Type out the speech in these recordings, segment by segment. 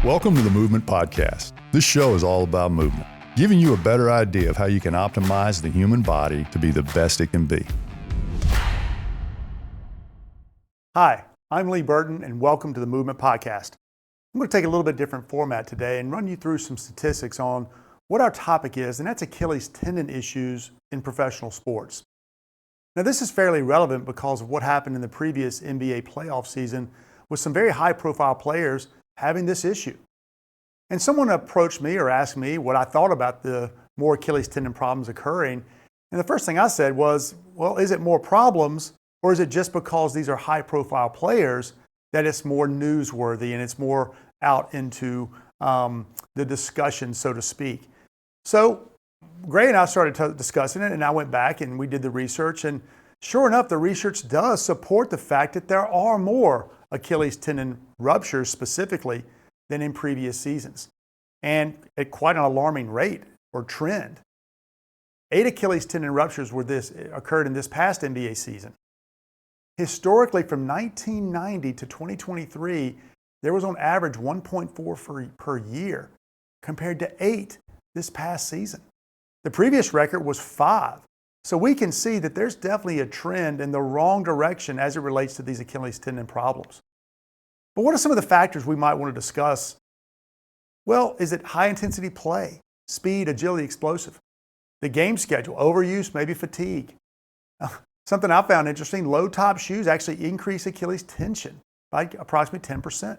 Welcome to the Movement Podcast. This show is all about movement, giving you a better idea of how you can optimize the human body to be the best it can be. Hi, I'm Lee Burton, and welcome to the Movement Podcast. I'm going to take a little bit different format today and run you through some statistics on what our topic is, and that's Achilles tendon issues in professional sports. Now, this is fairly relevant because of what happened in the previous NBA playoff season with some very high-profile players having this issue. And someone approached me or asked me what I thought about the more Achilles tendon problems occurring. And the first thing I said was, well, is it more problems, or is it just because these are high-profile players that it's more newsworthy and it's more out into the discussion, so to speak? So Gray and I started discussing it, and I went back and we did the research. And sure enough, the research does support the fact that there are more Achilles tendon ruptures specifically than in previous seasons, and at quite an alarming rate or trend. 8 Achilles tendon ruptures occurred in this past NBA season. Historically, from 1990 to 2023, there was on average 1.4 per year, compared to 8 this past season. The previous record was 5. So we can see that there's definitely a trend in the wrong direction as it relates to these Achilles tendon problems. But what are some of the factors we might want to discuss? Well, is it high intensity play, speed, agility, explosive? The game schedule, overuse, maybe fatigue. Something I found interesting, low top shoes actually increase Achilles tension by approximately 10%.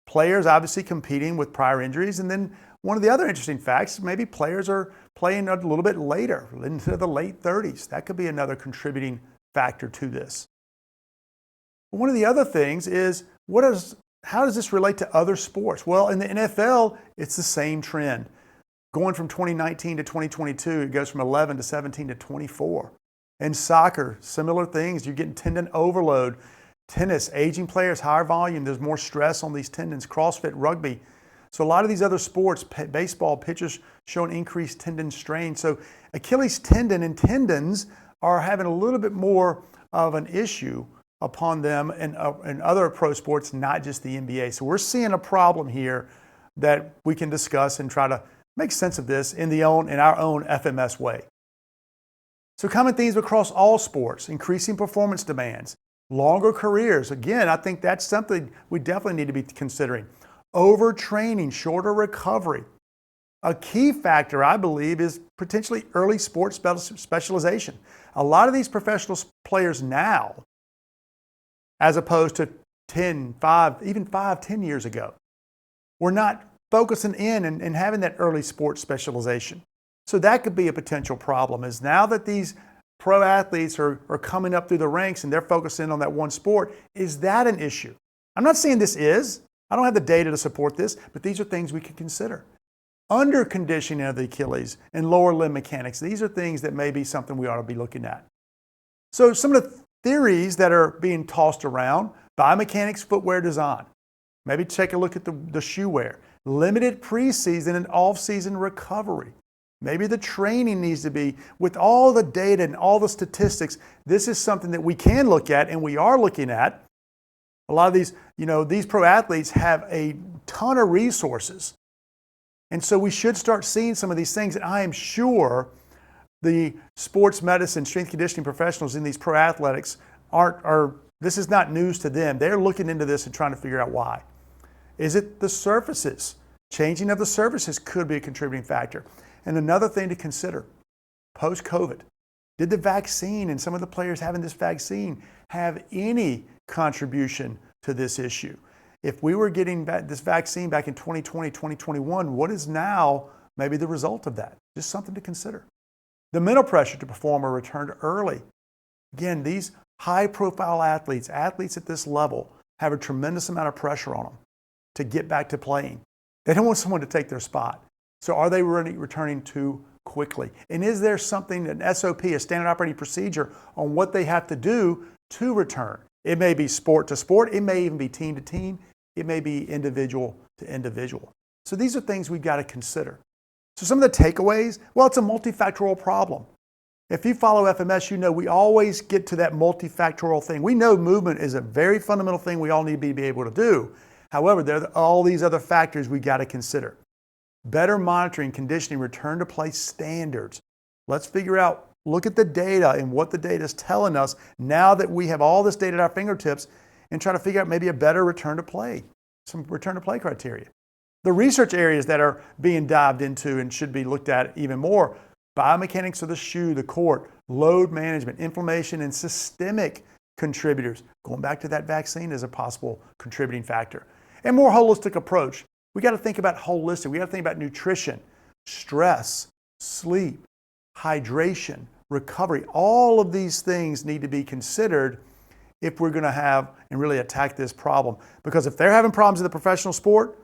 Players obviously competing with prior injuries. And then one of the other interesting facts, maybe players are playing a little bit later, into the late 30s. That could be another contributing factor to this. One of the other things is, how does this relate to other sports? Well, in the NFL, it's the same trend. Going from 2019 to 2022, it goes from 11 to 17 to 24. In soccer, similar things. You're getting tendon overload. Tennis, aging players, higher volume. There's more stress on these tendons. CrossFit, rugby. So a lot of these other sports, baseball, pitchers showing increased tendon strain. So Achilles tendon and tendons are having a little bit more of an issue upon them in other pro sports, not just the NBA. So we're seeing a problem here that we can discuss and try to make sense of this in our own FMS way. So common themes across all sports: increasing performance demands, longer careers. Again, I think that's something we definitely need to be considering. Overtraining, shorter recovery. A key factor, I believe, is potentially early sports specialization. A lot of these professional players now, as opposed to 10 years ago, we're not focusing in and having that early sports specialization. So that could be a potential problem, is now that these pro athletes are coming up through the ranks and they're focusing on that one sport, is that an issue? I'm not saying this is. I don't have the data to support this, but these are things we can consider. Under conditioning of the Achilles and lower limb mechanics, these are things that may be something we ought to be looking at. So some of the theories that are being tossed around: biomechanics, footwear design. Maybe take a look at the shoe wear. Limited preseason and off-season recovery. Maybe the training needs to be, with all the data and all the statistics, this is something that we can look at and we are looking at. A lot of these pro athletes have a ton of resources. And so we should start seeing some of these things. And I am sure the sports medicine, strength conditioning professionals in these pro athletics this is not news to them. They're looking into this and trying to figure out why. Is it the surfaces? Changing of the surfaces could be a contributing factor. And another thing to consider, post-COVID, did the vaccine and some of the players having this vaccine have any contribution to this issue? If we were getting this vaccine back in 2020, 2021, what is now maybe the result of that? Just something to consider. The mental pressure to perform or return early. Again, these high-profile athletes at this level, have a tremendous amount of pressure on them to get back to playing. They don't want someone to take their spot. So are they returning too quickly? And is there something, an SOP, a standard operating procedure, on what they have to do to return? It may be sport to sport. It may even be team to team. It may be individual to individual. So these are things we've got to consider. So some of the takeaways, well, it's a multifactorial problem. If you follow FMS, you know we always get to that multifactorial thing. We know movement is a very fundamental thing we all need to be able to do. However, there are all these other factors we got to consider. Better monitoring, conditioning, return to play standards. Let's figure out, look at the data and what the data is telling us now that we have all this data at our fingertips, and try to figure out maybe a better return to play, some return to play criteria. The research areas that are being dived into and should be looked at even more: biomechanics of the shoe, the court, load management, inflammation, and systemic contributors. Going back to that vaccine as a possible contributing factor. And more holistic approach. We got to think about holistic. We got to think about nutrition, stress, sleep, hydration, recovery. All of these things need to be considered if we're going to have and really attack this problem. Because if they're having problems in the professional sport,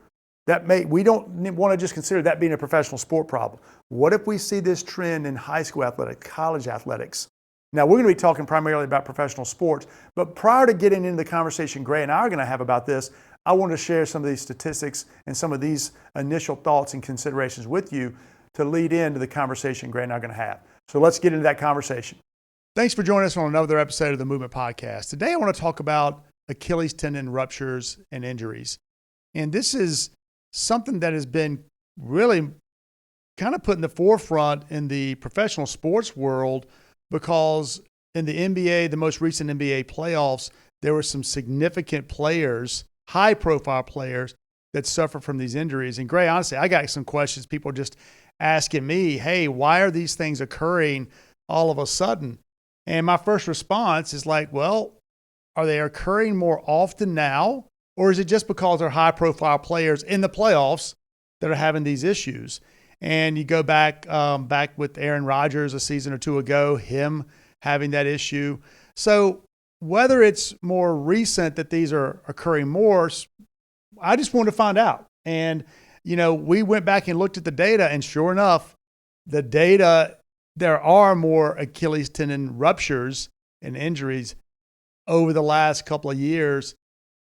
we don't want to just consider that being a professional sport problem. What if we see this trend in high school athletics, college athletics? Now, we're going to be talking primarily about professional sports, but prior to getting into the conversation Gray and I are going to have about this, I want to share some of these statistics and some of these initial thoughts and considerations with you to lead into the conversation Gray and I are going to have. So let's get into that conversation. Thanks for joining us on another episode of the Movement Podcast. Today, I want to talk about Achilles tendon ruptures and injuries. And this is something that has been really kind of put in the forefront in the professional sports world, because in the NBA, the most recent NBA playoffs, there were some significant players, high-profile players, that suffer from these injuries. And Gray, honestly, I got some questions. People are just asking me, hey, why are these things occurring all of a sudden? And my first response is like, well, are they occurring more often now? Or is it just because they're high-profile players in the playoffs that are having these issues? And you go back with Aaron Rodgers a season or two ago, him having that issue. So whether it's more recent that these are occurring more, I just wanted to find out. And, we went back and looked at the data, and sure enough, the data, there are more Achilles tendon ruptures and injuries over the last couple of years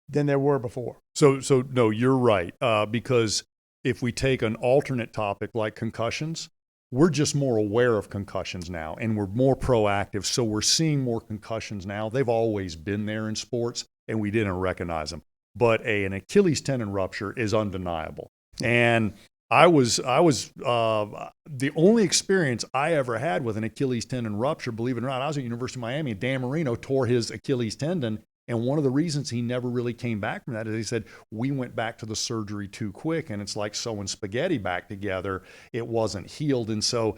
than there were before. So no, you're right. Because if we take an alternate topic like concussions, we're just more aware of concussions now, and we're more proactive. So we're seeing more concussions now. They've always been there in sports, and we didn't recognize them. But an Achilles tendon rupture is undeniable. And I was the only experience I ever had with an Achilles tendon rupture, believe it or not, I was at University of Miami, and Dan Marino tore his Achilles tendon. And one of the reasons he never really came back from that is he said, we went back to the surgery too quick, and it's like sewing spaghetti back together. It wasn't healed. And so,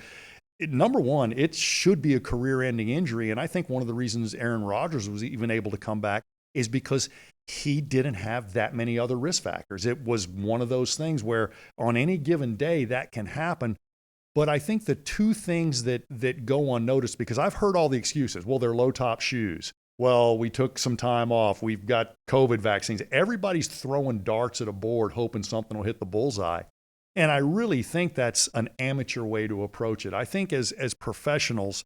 number one, it should be a career-ending injury. And I think one of the reasons Aaron Rodgers was even able to come back is because he didn't have that many other risk factors. It was one of those things where on any given day that can happen. But I think the two things that go unnoticed, because I've heard all the excuses. Well, they're low-top shoes. Well, we took some time off. We've got COVID vaccines. Everybody's throwing darts at a board hoping something will hit the bullseye. And I really think that's an amateur way to approach it. I think as professionals,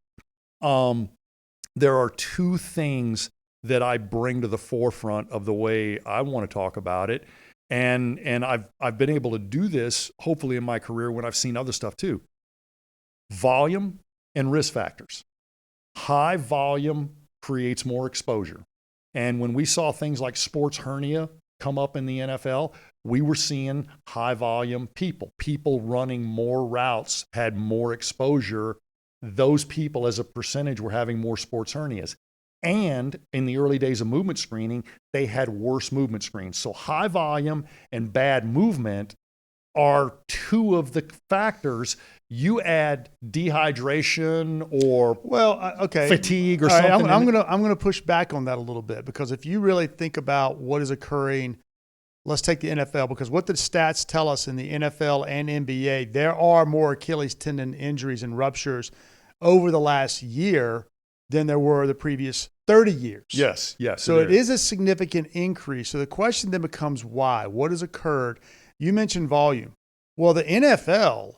there are two things that I bring to the forefront of the way I want to talk about it. And I've been able to do this, hopefully, in my career when I've seen other stuff too. Volume and risk factors. High volume creates more exposure. And when we saw things like sports hernia come up in the NFL, we were seeing high volume people running more routes had more exposure. Those people as a percentage were having more sports hernias. And in the early days of movement screening, they had worse movement screens. So high volume and bad movement are two of the factors. You add dehydration or fatigue or something. I'm gonna push back on that a little bit, because if you really think about what is occurring, let's take the NFL, because what the stats tell us in the NFL and NBA, there are more Achilles tendon injuries and ruptures over the last year than there were the previous 30 years. Yes. So it is a significant increase. So the question then becomes why? What has occurred? You mentioned volume. Well, the NFL,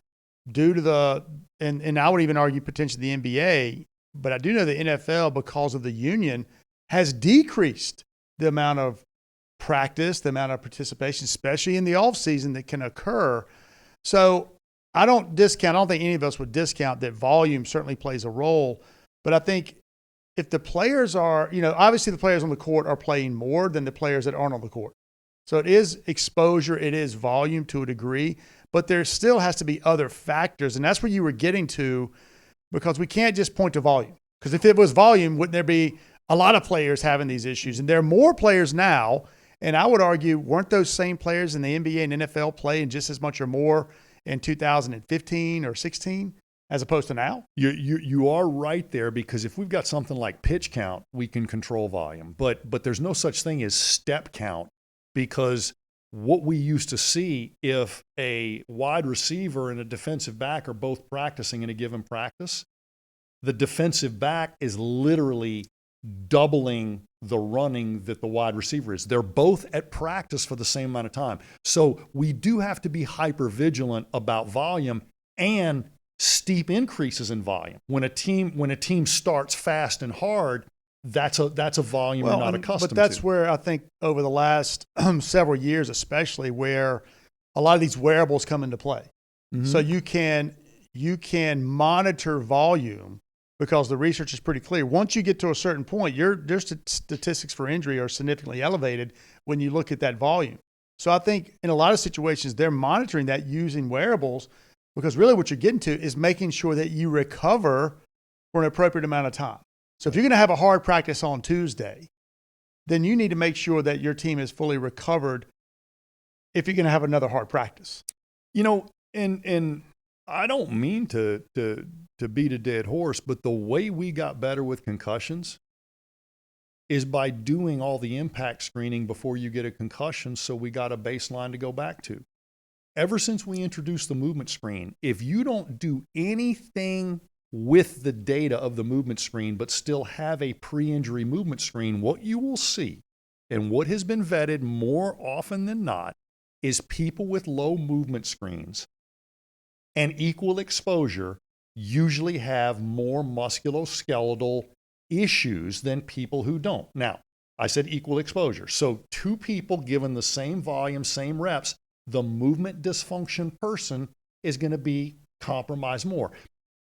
due to and I would even argue potentially the NBA, but I do know the NFL, because of the union, has decreased the amount of practice, the amount of participation, especially in the offseason, that can occur. So I don't think any of us would discount that volume certainly plays a role. But I think if the players are, obviously the players on the court are playing more than the players that aren't on the court. So it is exposure, it is volume to a degree, but there still has to be other factors. And that's where you were getting to, because we can't just point to volume. Because if it was volume, wouldn't there be a lot of players having these issues? And there are more players now. And I would argue, weren't those same players in the NBA and NFL playing just as much or more in 2015 or 16 as opposed to now? You are right there, because if we've got something like pitch count, we can control volume. But there's no such thing as step count, because what we used to see, if a wide receiver and a defensive back are both practicing in a given practice, the defensive back is literally doubling the running that the wide receiver is. They're both at practice for the same amount of time. So we do have to be hyper vigilant about volume and steep increases in volume. When a team starts fast and hard, that's a volume we're not accustomed to. But that's where I think over the last several years, especially, where a lot of these wearables come into play. Mm-hmm. So you can monitor volume, because the research is pretty clear. Once you get to a certain point, your statistics for injury are significantly elevated when you look at that volume. So I think in a lot of situations, they're monitoring that using wearables, because really what you're getting to is making sure that you recover for an appropriate amount of time. So if you're going to have a hard practice on Tuesday, then you need to make sure that your team is fully recovered if you're going to have another hard practice. And I don't mean to beat a dead horse, but the way we got better with concussions is by doing all the impact screening before you get a concussion, so we got a baseline to go back to. Ever since we introduced the movement screen, if you don't do anything with the data of the movement screen but still have a pre-injury movement screen, what you will see, and what has been vetted more often than not, is people with low movement screens and equal exposure usually have more musculoskeletal issues than people who don't. Now, I said equal exposure. So two people given the same volume, same reps, the movement dysfunction person is going to be compromised more.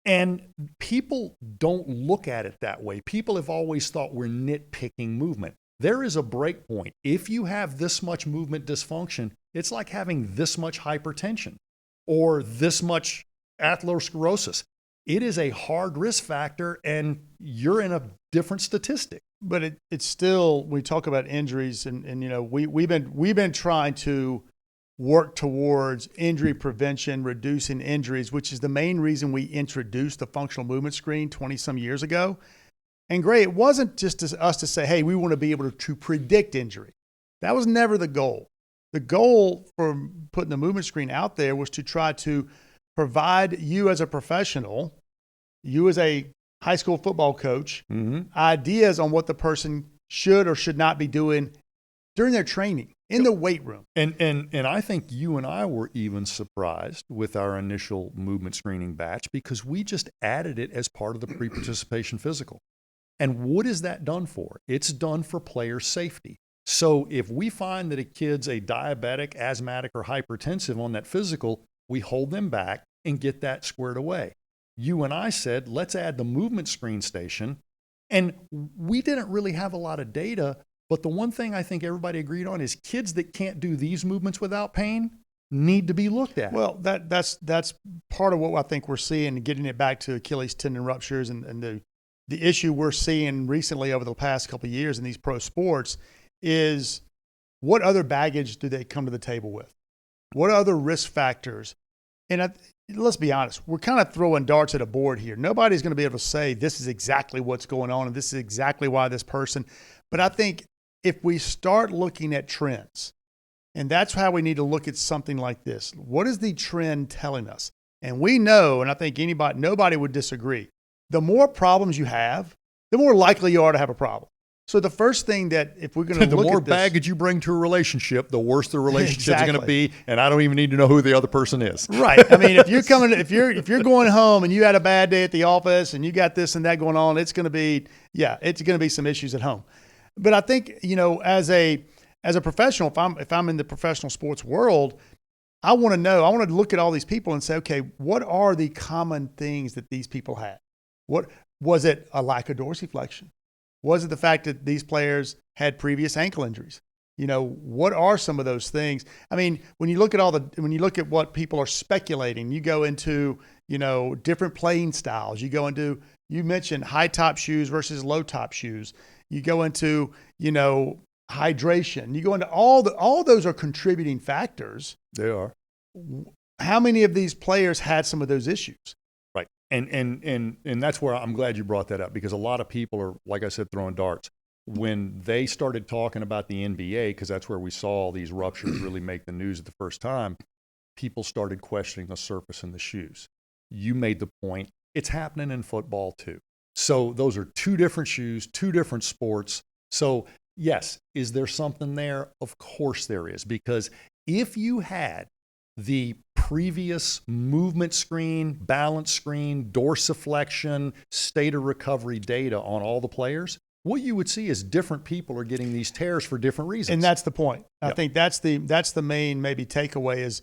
And people don't look at it that way. People have always thought we're nitpicking movement. There is a break point. If you have this much movement dysfunction, it's like having this much hypertension or this much atherosclerosis. It is a hard risk factor, and you're in a different statistic. But it's still, we talk about injuries, and we've been trying to work towards injury prevention, reducing injuries, which is the main reason we introduced the functional movement screen 20 some years ago. And Gray, it wasn't just us to say, hey, we want to be able to predict injury. That was never the goal. The goal for putting the movement screen out there was to try to provide you as a professional, you as a high school football coach, ideas on what the person should or should not be doing during their training in the weight room. And I think you and I were even surprised with our initial movement screening batch, because we just added it as part of the pre-participation physical. And what is that done for? It's done for player safety. So if we find that a kid's a diabetic, asthmatic, or hypertensive on that physical, we hold them back and get that squared away. You and I said, let's add the movement screen station. And we didn't really have a lot of data, but the one thing I think everybody agreed on is kids that can't do these movements without pain need to be looked at. Well, that's part of what I think we're seeing, getting it back to Achilles tendon ruptures and the issue we're seeing recently over the past couple of years in these pro sports is, what other baggage do they come to the table with? What other risk factors? And let's be honest, we're kind of throwing darts at a board here. Nobody's going to be able to say this is exactly what's going on and this is exactly why this person. But I think if we start looking at trends, and that's how we need to look at something like this. What is the trend telling us? And we know, and I think nobody would disagree, the more problems you have, the more likely you are to have a problem. So the first thing that, if we're going to look at this, the more baggage you bring to a relationship, the worse the relationship's exactly. going to be, and I don't even need to know who the other person is. Right. I mean, if you're going home and you had a bad day at the office and you got this and that going on, it's going to be some issues at home. But I think, as a professional, if I'm in the professional sports world, I want to look at all these people and say, okay, what are the common things that these people had? What was it? A lack of dorsiflexion? Was it the fact that these players had previous ankle injuries? what are some of those things? I mean, when you look at what people are speculating, you go into, different playing styles. You mentioned high top shoes versus low top shoes. You go into, hydration. You go into all those are contributing factors. They are. How many of these players had some of those issues? Right. And that's where I'm glad you brought that up, because a lot of people are, like I said, throwing darts. When they started talking about the NBA, because that's where we saw all these ruptures really make the news at the first time, people started questioning the surface and the shoes. You made the point, it's happening in football too. So those are two different shoes, two different sports. So yes, is there something there? Of course there is, because if you had the previous movement screen, balance screen, dorsiflexion, state of recovery data on all the players, what you would see is different people are getting these tears for different reasons. And that's the point. I Yep. think that's the main maybe takeaway is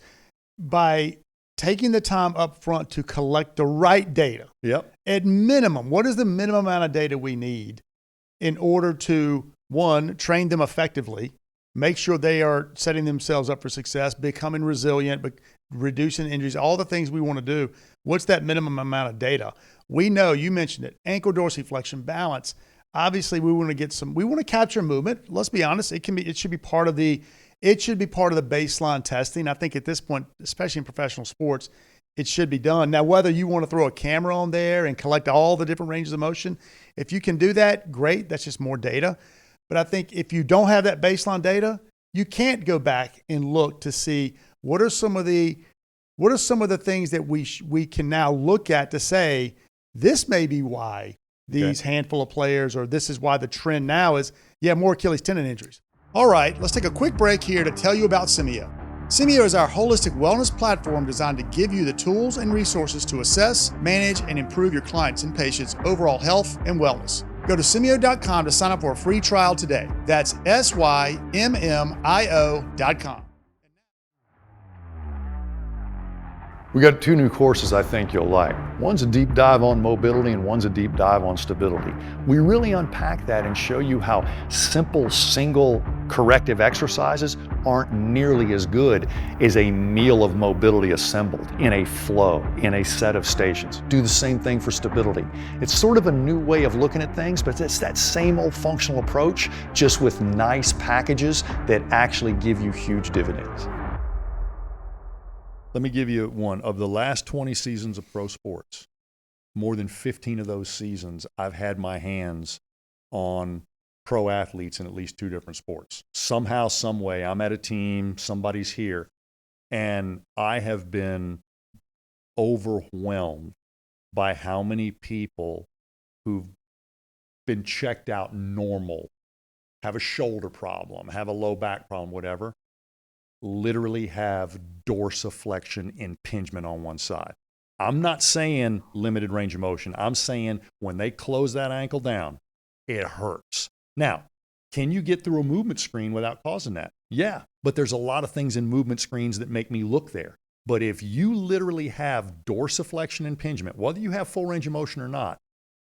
by taking the time up front to collect the right data. Yep. At minimum, what is the minimum amount of data we need in order to, one, train them effectively, make sure they are setting themselves up for success, becoming resilient, but reducing injuries, all the things we want to do. What's that minimum amount of data? We know, you mentioned it, ankle dorsiflexion, balance. Obviously, we want to capture movement. Let's be honest, it should be part of the baseline testing. I think at this point, especially in professional sports, it should be done. Now, whether you want to throw a camera on there and collect all the different ranges of motion, if you can do that, great. That's just more data. But I think if you don't have that baseline data, you can't go back and look to see what are some of the things that we can now look at to say, this may be why these handful of players, or this is why the trend now is, more Achilles tendon injuries. All right, let's take a quick break here to tell you about Simeo. Simeo is our holistic wellness platform designed to give you the tools and resources to assess, manage, and improve your clients' and patients' overall health and wellness. Go to Simeo.com to sign up for a free trial today. That's SYMMIO.com. We got two new courses I think you'll like. One's a deep dive on mobility and one's a deep dive on stability. We really unpack that and show you how simple single corrective exercises aren't nearly as good as a meal of mobility assembled in a flow, in a set of stations. Do the same thing for stability. It's sort of a new way of looking at things, but it's that same old functional approach, just with nice packages that actually give you huge dividends. Let me give you one. Of the last 20 seasons of pro sports, more than 15 of those seasons, I've had my hands on pro athletes in at least two different sports. Somehow, some way, I'm at a team, somebody's here, and I have been overwhelmed by how many people who've been checked out normal, have a shoulder problem, have a low back problem, whatever, literally have dorsiflexion impingement on one side. I'm not saying limited range of motion. I'm saying when they close that ankle down, it hurts. Now, can you get through a movement screen without causing that? Yeah, but there's a lot of things in movement screens that make me look there. But if you literally have dorsiflexion impingement, whether you have full range of motion or not,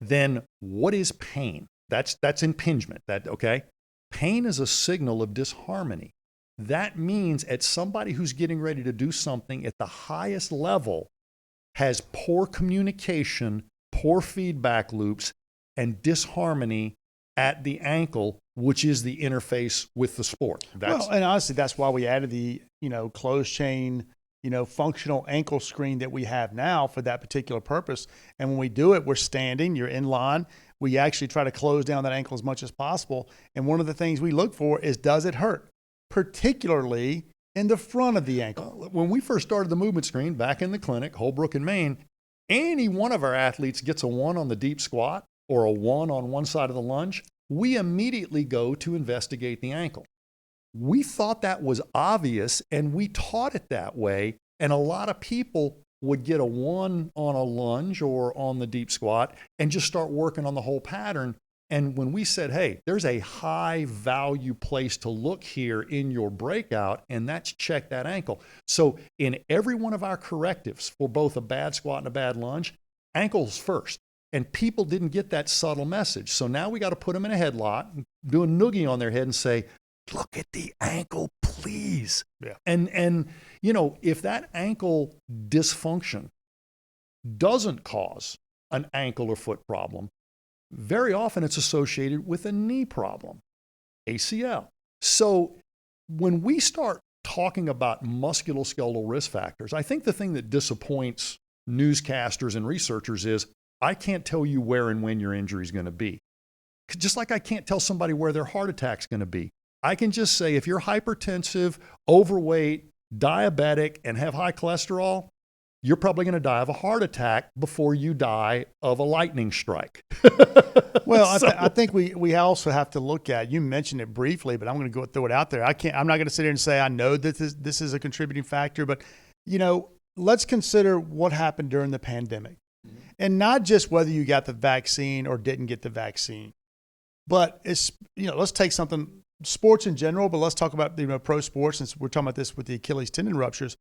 then what is pain? That's impingement. Okay? Pain is a signal of disharmony. That means at somebody who's getting ready to do something at the highest level has poor communication, poor feedback loops, and disharmony at the ankle, which is the interface with the sport. And honestly, that's why we added the, closed chain, functional ankle screen that we have now for that particular purpose. And when we do it, we're standing, you're in line. We actually try to close down that ankle as much as possible. And one of the things we look for is, does it hurt? Particularly in the front of the ankle. When we first started the movement screen back in the clinic, Holbrook in Maine, any one of our athletes gets a 1 on the deep squat or a 1 on one side of the lunge, we immediately go to investigate the ankle. We thought that was obvious and we taught it that way. And a lot of people would get a 1 on a lunge or on the deep squat and just start working on the whole pattern. And when we said, hey, there's a high value place to look here in your breakout, and that's check that ankle. So in every one of our correctives for both a bad squat and a bad lunge, ankles first. And people didn't get that subtle message. So now we got to put them in a headlock, do a noogie on their head and say, look at the ankle, please. Yeah. And if that ankle dysfunction doesn't cause an ankle or foot problem, very often it's associated with a knee problem, ACL. So when we start talking about musculoskeletal risk factors, I think the thing that disappoints newscasters and researchers is I can't tell you where and when your injury is going to be. Just like I can't tell somebody where their heart attack's going to be. I can just say if you're hypertensive, overweight, diabetic, and have high cholesterol, you're probably going to die of a heart attack before you die of a lightning strike. Well, I think we also have to look at, you mentioned it briefly, but I'm going to go throw it out there. I'm not going to sit here and say I know that this is a contributing factor, but let's consider what happened during the pandemic. Mm-hmm. And not just whether you got the vaccine or didn't get the vaccine. But let's take something, sports in general, but let's talk about pro sports, since we're talking about this with the Achilles tendon ruptures,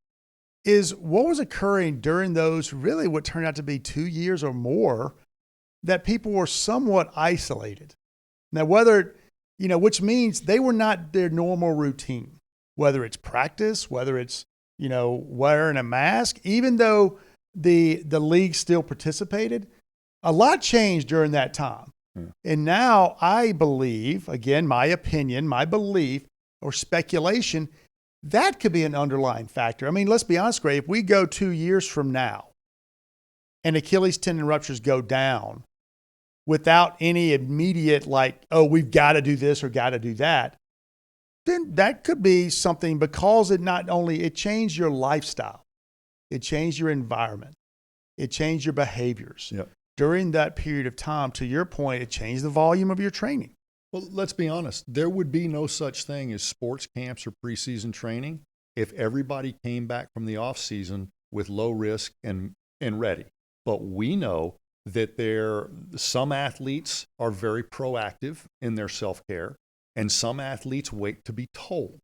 is what was occurring during those really what turned out to be 2 years or more that people were somewhat isolated. Now, which means they were not their normal routine, whether it's practice, whether it's, wearing a mask, even though the league still participated, a lot changed during that time. And now I believe, again, my opinion, my belief or speculation, that could be an underlying factor. I mean, let's be honest, Gray, if we go 2 years from now and Achilles tendon ruptures go down without any immediate we've got to do this or got to do that, then that could be something, because it changed your lifestyle. It changed your environment. It changed your behaviors. Yep. During that period of time, to your point, it changed the volume of your training. Well, let's be honest. There would be no such thing as sports camps or preseason training if everybody came back from the off season with low risk and ready. But we know that some athletes are very proactive in their self-care, and some athletes wait to be told.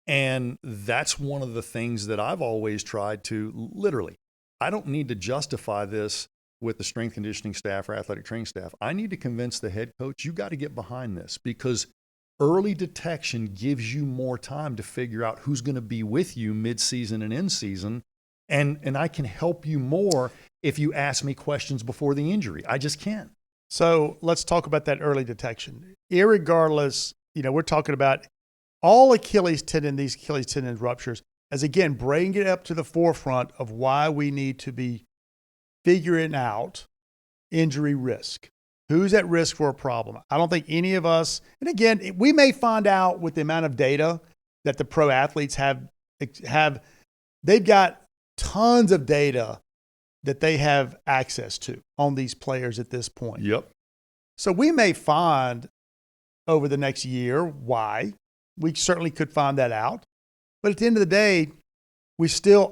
And that's one of the things that I've always tried to literally, I don't need to justify this with the strength conditioning staff or athletic training staff. I need to convince the head coach, you got to get behind this, because early detection gives you more time to figure out who's going to be with you mid-season and in-season. And I can help you more if you ask me questions before the injury. I just can't. So let's talk about that early detection. Irregardless, we're talking about all these Achilles tendon ruptures as, again, bringing it up to the forefront of why we need to be figuring out injury risk. Who's at risk for a problem? I don't think any of us, and again, we may find out with the amount of data that the pro athletes have, they've got tons of data that they have access to on these players at this point. Yep. So we may find over the next year why. We certainly could find that out. But at the end of the day,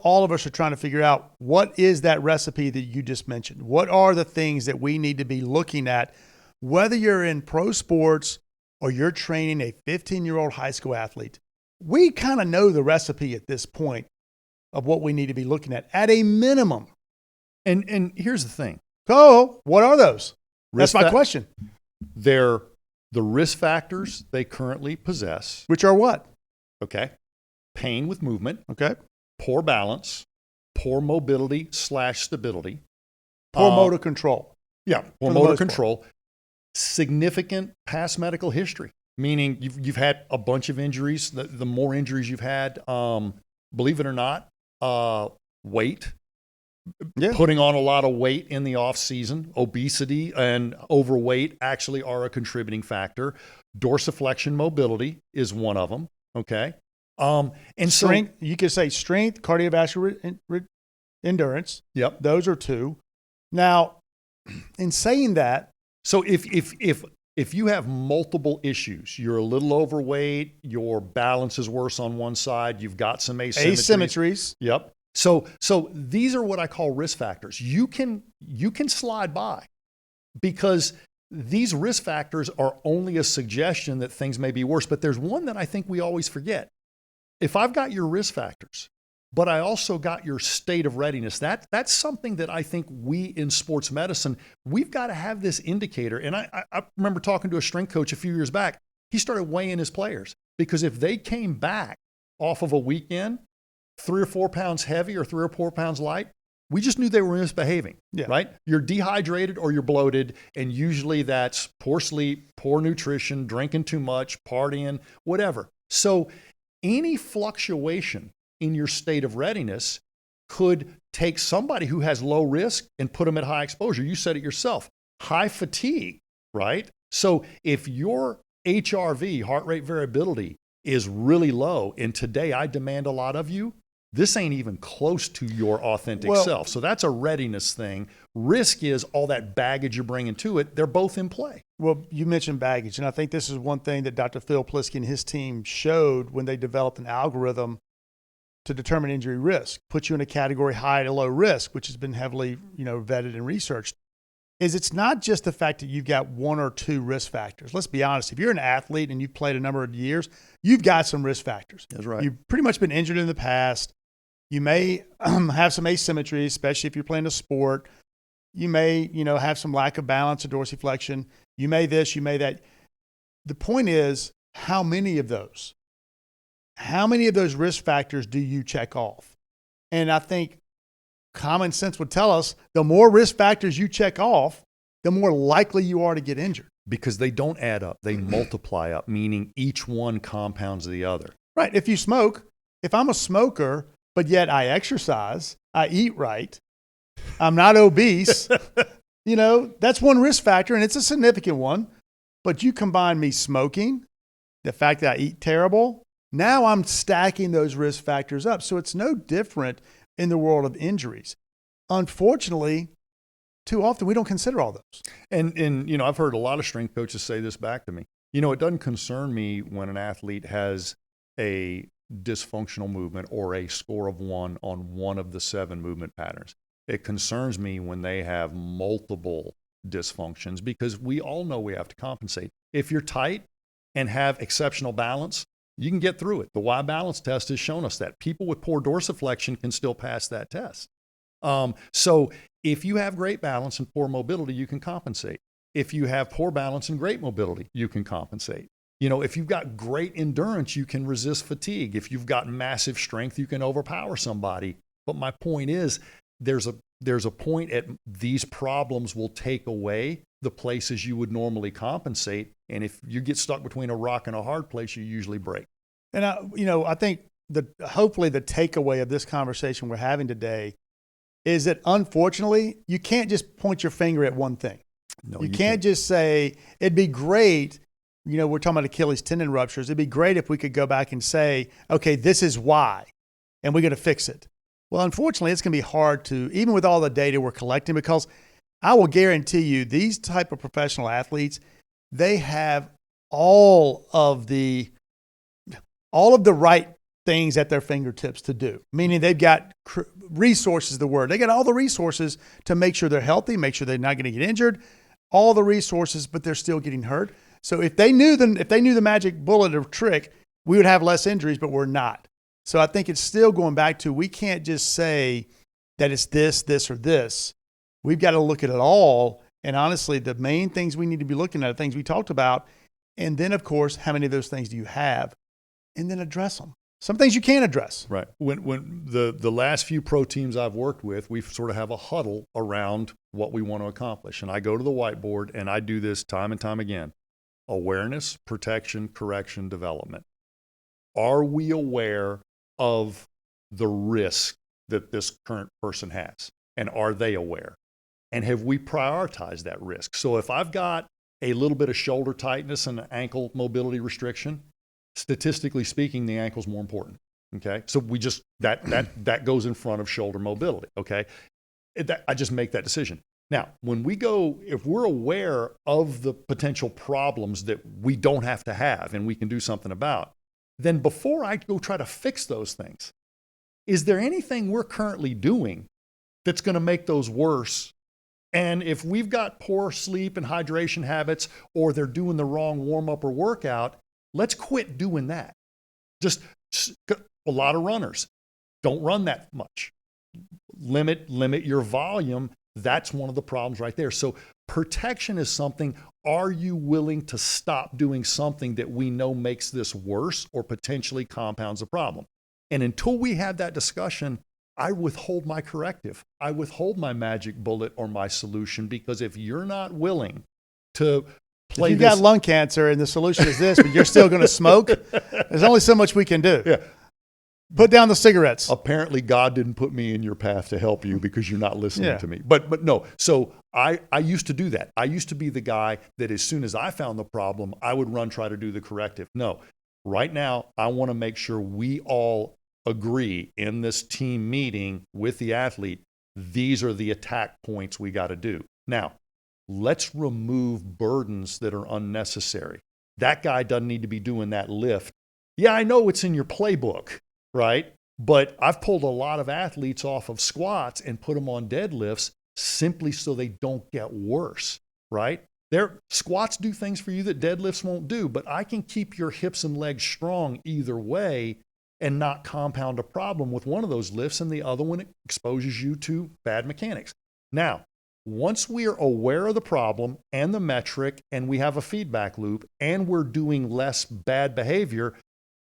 all of us are trying to figure out, what is that recipe that you just mentioned? What are the things that we need to be looking at, whether you're in pro sports or you're training a 15-year-old high school athlete? We kind of know the recipe at this point of what we need to be looking at a minimum. And here's the thing. So what are those? That's my question. They're the risk factors they currently possess. Which are what? Okay. Pain with movement. Okay. Poor balance, poor mobility / stability. Poor motor control. Yeah, poor motor control. Significant past medical history, meaning you've had a bunch of injuries. The more injuries you've had, believe it or not, weight. Yeah. Putting on a lot of weight in the off season, obesity and overweight actually are a contributing factor. Dorsiflexion mobility is one of them. Okay. And strength, you could say strength, cardiovascular endurance. Yep. Those are two. Now, in saying that, so if you have multiple issues, you're a little overweight, your balance is worse on one side, you've got some asymmetries. Yep. So these are what I call risk factors. You can slide by, because these risk factors are only a suggestion that things may be worse. But there's one that I think we always forget. If I've got your risk factors, but I also got your state of readiness, that's something that I think we in sports medicine, we've got to have this indicator. And I remember talking to a strength coach a few years back. He started weighing his players Because if they came back off of a weekend 3 or 4 pounds heavy or 3 or 4 pounds light, we just knew they were misbehaving, right? You're dehydrated or you're bloated, and usually that's poor sleep, poor nutrition, drinking too much, partying, whatever. So any fluctuation in your state of readiness could take somebody who has low risk and put them at high exposure. You said it yourself, high fatigue, right? So if your HRV, heart rate variability, is really low, and today I demand a lot of you, this ain't even close to your authentic self. So that's a readiness thing. Risk is all that baggage you're bringing to it. They're both in play. Well, you mentioned baggage, and I think this is one thing that Dr. Phil Plisky and his team showed when they developed an algorithm to determine injury risk, put you in a category high to low risk, which has been heavily, vetted and researched, is it's not just the fact that you've got 1 or 2 risk factors. Let's be honest. If you're an athlete and you've played a number of years, you've got some risk factors. That's right. You've pretty much been injured in the past. You may have some asymmetry, especially if you're playing a sport. You may, have some lack of balance or dorsiflexion. You may this, you may that. The point is, how many of those risk factors do you check off? And I think common sense would tell us the more risk factors you check off, the more likely you are to get injured. Because they don't add up. They multiply up, meaning each one compounds the other. Right. If you smoke, if I'm a smoker, but yet I exercise, I eat right, I'm not obese, that's one risk factor, and it's a significant one. But you combine me smoking, the fact that I eat terrible, now I'm stacking those risk factors up. So it's no different in the world of injuries. Unfortunately, too often we don't consider all those. And I've heard a lot of strength coaches say this back to me. It doesn't concern me when an athlete has a dysfunctional movement or a score of 1 on one of the 7 movement patterns. It concerns me when they have multiple dysfunctions, because we all know we have to compensate. If you're tight and have exceptional balance, you can get through it. The Y balance test has shown us that people with poor dorsiflexion can still pass that test. So if you have great balance and poor mobility, you can compensate. If you have poor balance and great mobility, you can compensate. If you've got great endurance, you can resist fatigue. If you've got massive strength, you can overpower somebody. But my point is, there's a point at these problems will take away the places you would normally compensate. And if you get stuck between a rock and a hard place, you usually break. And I think hopefully the takeaway of this conversation we're having today is that, unfortunately, you can't just point your finger at one thing. No, you can't just say, it'd be great. We're talking about Achilles tendon ruptures. It'd be great if we could go back and say, okay, this is why, and we're going to fix it. Well, unfortunately, it's going to be hard to, even with all the data we're collecting, because I will guarantee you these type of professional athletes, they have all of the right things at their fingertips to do, meaning they've got resources, they got all the resources to make sure they're healthy, make sure they're not going to get injured, all the resources, but they're still getting hurt. So if they knew the magic bullet or trick, we would have less injuries, but we're not. So I think it's still going back to, we can't just say that it's this, or this. We've got to look at it all. And honestly, the main things we need to be looking at are things we talked about. And then, of course, how many of those things do you have? And then address them. Some things you can't address. Right. When the last few pro teams I've worked with, we sort of have a huddle around what we want to accomplish. And I go to the whiteboard and I do this time and time again. Awareness, protection, correction, development. Are we aware of the risk that this current person has? And are they aware? And have we prioritized that risk? So if I've got a little bit of shoulder tightness and ankle mobility restriction, statistically speaking, the ankle's more important. Okay. So we just, that goes in front of shoulder mobility. Okay. I just make that decision. Now, if we're aware of the potential problems that we don't have to have and we can do something about, then before I go try to fix those things, is there anything we're currently doing that's going to make those worse? And if we've got poor sleep and hydration habits, or they're doing the wrong warm-up or workout, let's quit doing that. Just a lot of runners don't run that much. Limit your volume. That's one of the problems right there. So protection is something are you willing to stop doing something that we know makes this worse or potentially compounds the problem? And until we have that discussion, I withhold my corrective. I withhold my magic bullet or my solution, because if you're not willing to play if you've got lung cancer and the solution is this, but you're still going to smoke, there's only so much we can do. Yeah. Put down the cigarettes. Apparently God didn't put me in your path to help you because you're not listening to me. But no. So I used to do that. I used to be the guy that as soon as I found the problem, I would try to do the corrective. No. Right now, I want to make sure we all agree in this team meeting with the athlete, these are the attack points we got to do. Now, let's remove burdens that are unnecessary. That guy doesn't need to be doing that lift. Yeah, I know it's in your playbook, right? But I've pulled a lot of athletes off of squats and put them on deadlifts simply so they don't get worse, right? Their squats do things for you that deadlifts won't do, but I can keep your hips and legs strong either way and not compound a problem with one of those lifts, and the other one exposes you to bad mechanics. Now, once we are aware of the problem and the metric, and we have a feedback loop, and we're doing less bad behavior,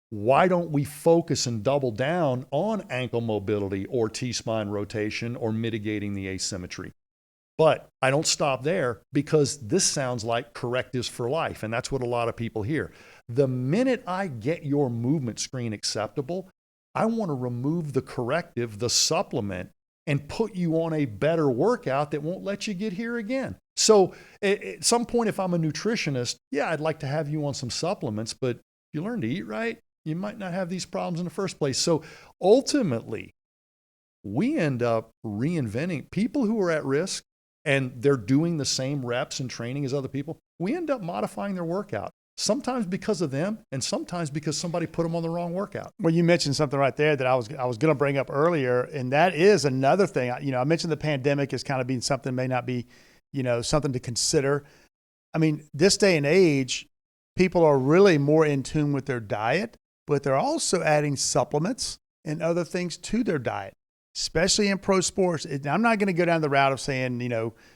why don't we focus and double down on ankle mobility or T-spine rotation or mitigating the asymmetry? But I don't stop there, because this sounds like correctives for life, and that's what a lot of people hear. The minute I get your movement screen acceptable, I want to remove the corrective, the supplement, and put you on a better workout that won't let you get here again. So at some point, if I'm a nutritionist, yeah, I'd like to have you on some supplements, but if you learn to eat right, you might not have these problems in the first place. So ultimately, we end up reinventing people who are at risk and they're doing the same reps and training as other people. We end up modifying their workout, sometimes because of them and sometimes because somebody put them on the wrong workout. Well, you mentioned something right there that I was going to bring up earlier, and that is another thing. I mentioned the pandemic as kind of being something may not be, something to consider. I mean, this day and age, people are really more in tune with their diet, but they're also adding supplements and other things to their diet, especially in pro sports. I'm not going to go down the route of saying,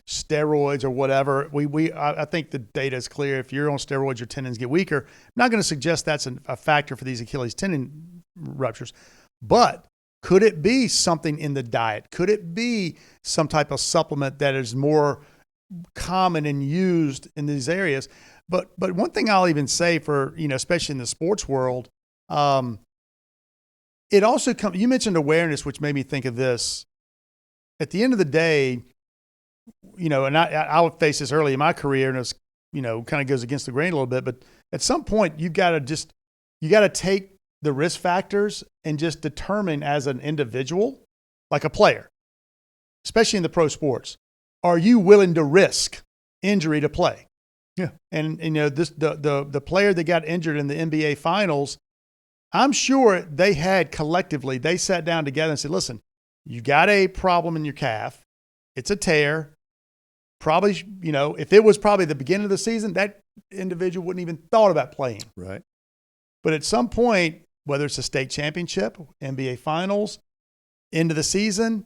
steroids or whatever. I think the data is clear. If you're on steroids, your tendons get weaker. I'm not going to suggest that's a factor for these Achilles tendon ruptures. But could it be something in the diet? Could it be some type of supplement that is more common and used in these areas? But one thing I'll even say for, especially in the sports world, it also comes, you mentioned awareness, which made me think of this. At the end of the day, and I would face this early in my career, and it's, kind of goes against the grain a little bit, but at some point you got to take the risk factors and just determine as an individual, like a player, especially in the pro sports, are you willing to risk injury to play? Yeah. And the player that got injured in the NBA finals, I'm sure they sat down together and said, listen, you got a problem in your calf. It's a tear. Probably, if it was probably the beginning of the season, that individual wouldn't even thought about playing. Right. But at some point, whether it's a state championship, NBA finals, end of the season,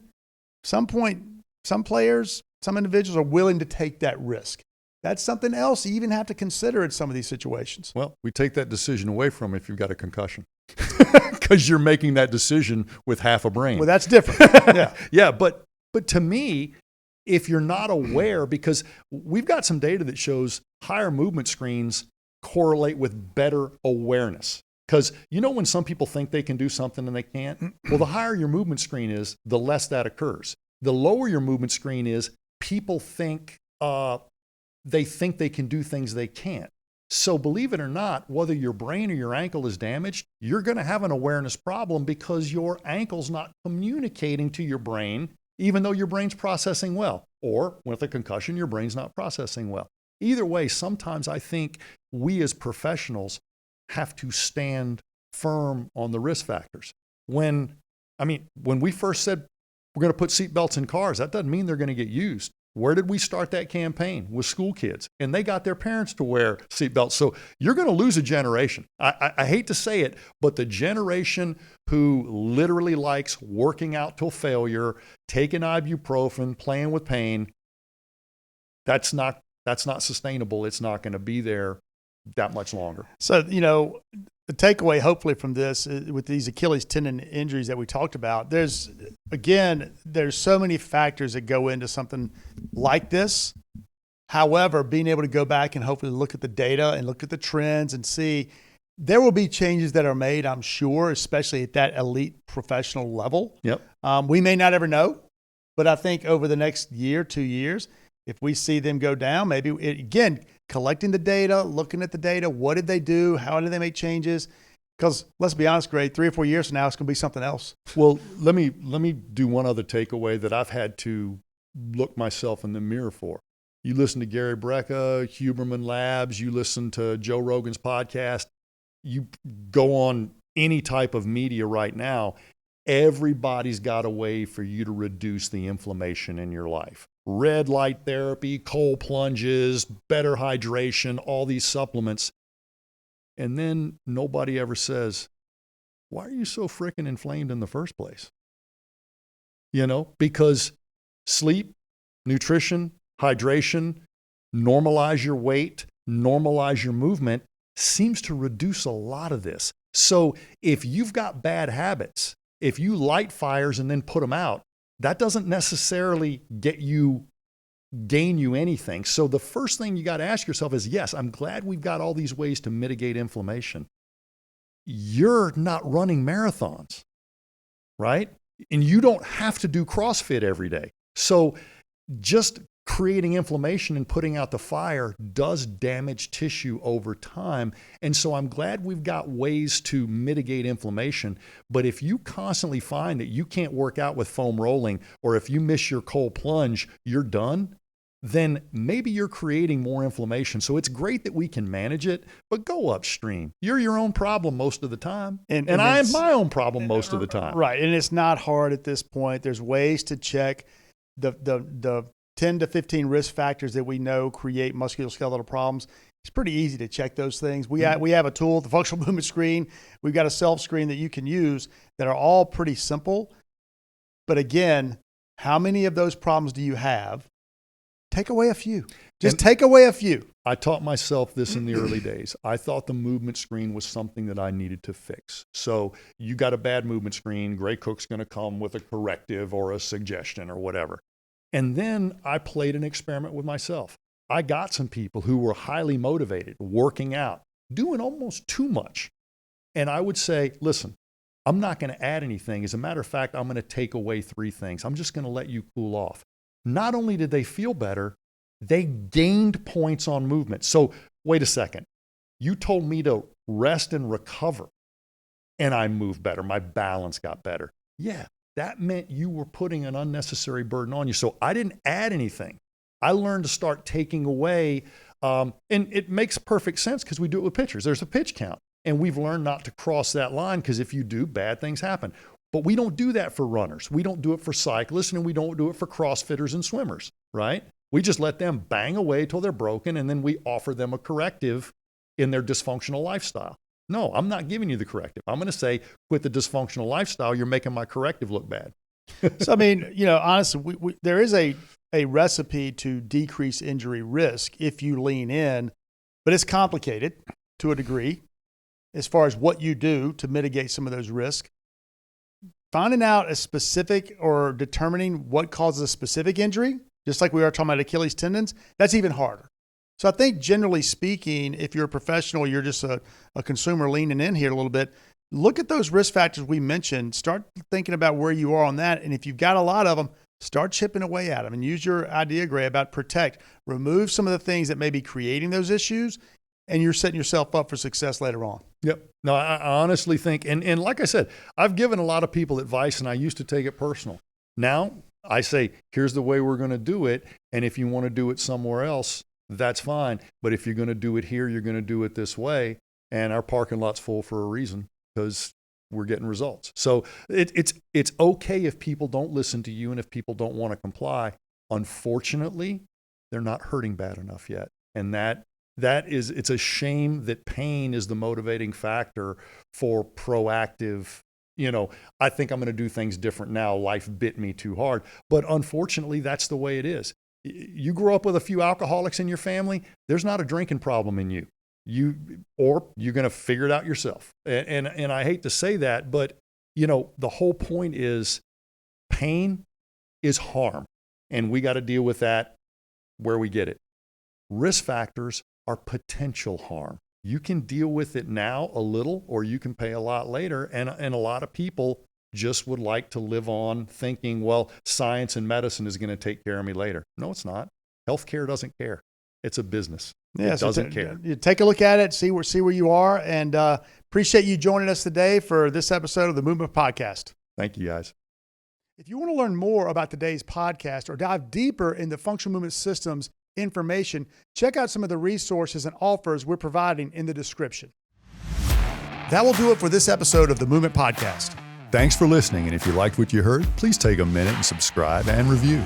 some point, some players, some individuals are willing to take that risk. That's something else you even have to consider in some of these situations. Well, we take that decision away from if you've got a concussion, because you're making that decision with half a brain. Well, that's different. Yeah. Yeah. But to me, if you're not aware, because we've got some data that shows higher movement screens correlate with better awareness. Because when some people think they can do something and they can't? Well, the higher your movement screen is, the less that occurs. The lower your movement screen is, people think they can do things they can't. So believe it or not, whether your brain or your ankle is damaged, you're going to have an awareness problem because your ankle's not communicating to your brain, even though your brain's processing well. Or with a concussion, your brain's not processing well. Either way, sometimes I think we as professionals have to stand firm on the risk factors. When we first said we're going to put seatbelts in cars, that doesn't mean they're going to get used. Where did we start that campaign? With school kids. And they got their parents to wear seatbelts. So you're going to lose a generation. I hate to say it, but the generation who literally likes working out till failure, taking ibuprofen, playing with pain, that's not That's not sustainable. It's not going to be there that much longer. So, the takeaway hopefully from this with these Achilles tendon injuries that we talked about, there's so many factors that go into something like this. However, being able to go back and hopefully look at the data and look at the trends and see there will be changes that are made, I'm sure, especially at that elite professional level. Yep. We may not ever know, but I think over the next year, 2 years, if we see them go down, maybe again, collecting the data, looking at the data, what did they do? How did they make changes? Because let's be honest, Gray, 3 or 4 years from now, it's going to be something else. Well, let me do one other takeaway that I've had to look myself in the mirror for. You listen to Gary Brecka, Huberman Labs, you listen to Joe Rogan's podcast, you go on any type of media right now, everybody's got a way for you to reduce the inflammation in your life. Red light therapy, cold plunges, better hydration, all these supplements. And then nobody ever says, why are you so freaking inflamed in the first place? Because sleep, nutrition, hydration, normalize your weight, normalize your movement seems to reduce a lot of this. So if you've got bad habits, if you light fires and then put them out, that doesn't necessarily gain you anything. So the first thing you got to ask yourself is, yes, I'm glad we've got all these ways to mitigate inflammation. You're not running marathons, right? And you don't have to do CrossFit every day. So just creating inflammation and putting out the fire does damage tissue over time. And so I'm glad we've got ways to mitigate inflammation. But if you constantly find that you can't work out with foam rolling, or if you miss your cold plunge, you're done, then maybe you're creating more inflammation. So it's great that we can manage it, but go upstream. You're your own problem most of the time. And I am my own problem most of the time. Right. And it's not hard at this point. There's ways to check the 10 to 15 risk factors that we know create musculoskeletal problems. It's pretty easy to check those things. We have a tool, the functional movement screen. We've got a self screen that you can use that are all pretty simple. But again, how many of those problems do you have? Take away a few. Take away a few. I taught myself this in the early days. I thought the movement screen was something that I needed to fix. So you got a bad movement screen, Gray Cook's going to come with a corrective or a suggestion or whatever. And then I played an experiment with myself. I got some people who were highly motivated, working out, doing almost too much. And I would say, listen, I'm not going to add anything. As a matter of fact, I'm going to take away 3 things. I'm just going to let you cool off. Not only did they feel better, they gained points on movement. So wait a second. You told me to rest and recover, and I moved better. My balance got better. Yeah, that meant you were putting an unnecessary burden on you. So I didn't add anything. I learned to start taking away, and it makes perfect sense because we do it with pitchers. There's a pitch count, and we've learned not to cross that line because if you do, bad things happen. But we don't do that for runners. We don't do it for cyclists, and we don't do it for CrossFitters and swimmers, right? We just let them bang away till they're broken, and then we offer them a corrective in their dysfunctional lifestyle. No, I'm not giving you the corrective. I'm going to say, quit the dysfunctional lifestyle. You're making my corrective look bad. So, I mean, honestly, there is a recipe to decrease injury risk if you lean in, but it's complicated to a degree as far as what you do to mitigate some of those risks. Finding out a specific or determining what causes a specific injury, just like we are talking about Achilles tendons, that's even harder. So I think generally speaking, if you're a professional, you're just a consumer leaning in here a little bit, look at those risk factors we mentioned, start thinking about where you are on that. And if you've got a lot of them, start chipping away at them and use your idea, Gray, about protect. Remove some of the things that may be creating those issues, and you're setting yourself up for success later on. Yep. No, I honestly think, and like I said, I've given a lot of people advice, and I used to take it personal. Now I say, here's the way we're going to do it. And if you want to do it somewhere else, that's fine. But if you're going to do it here, you're going to do it this way. And our parking lot's full for a reason because we're getting results. So it's okay if people don't listen to you and if people don't want to comply. Unfortunately, they're not hurting bad enough yet. And it's a shame that pain is the motivating factor for proactive, I think I'm going to do things different now. Life bit me too hard. But unfortunately, that's the way it is. You grow up with a few alcoholics in your family, there's not a drinking problem in you. Or you're going to figure it out yourself. And I hate to say that, but the whole point is pain is harm, and we got to deal with that where we get it. Risk factors are potential harm. You can deal with it now a little, or you can pay a lot later. And a lot of people just would like to live on thinking, well, science and medicine is going to take care of me later. No, it's not. Healthcare doesn't care. It's a business. Yeah, it doesn't care. You take a look at it, see where you are, and appreciate you joining us today for this episode of the Movement Podcast. Thank you, guys. If you want to learn more about today's podcast or dive deeper into functional movement systems information, check out some of the resources and offers we're providing in the description. That will do it for this episode of the Movement Podcast. Thanks for listening, and if you liked what you heard, please take a minute and subscribe and review.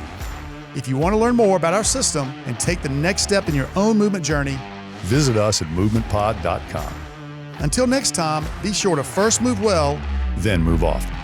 If you want to learn more about our system and take the next step in your own movement journey, visit us at movementpod.com. Until next time, be sure to first move well, then move often.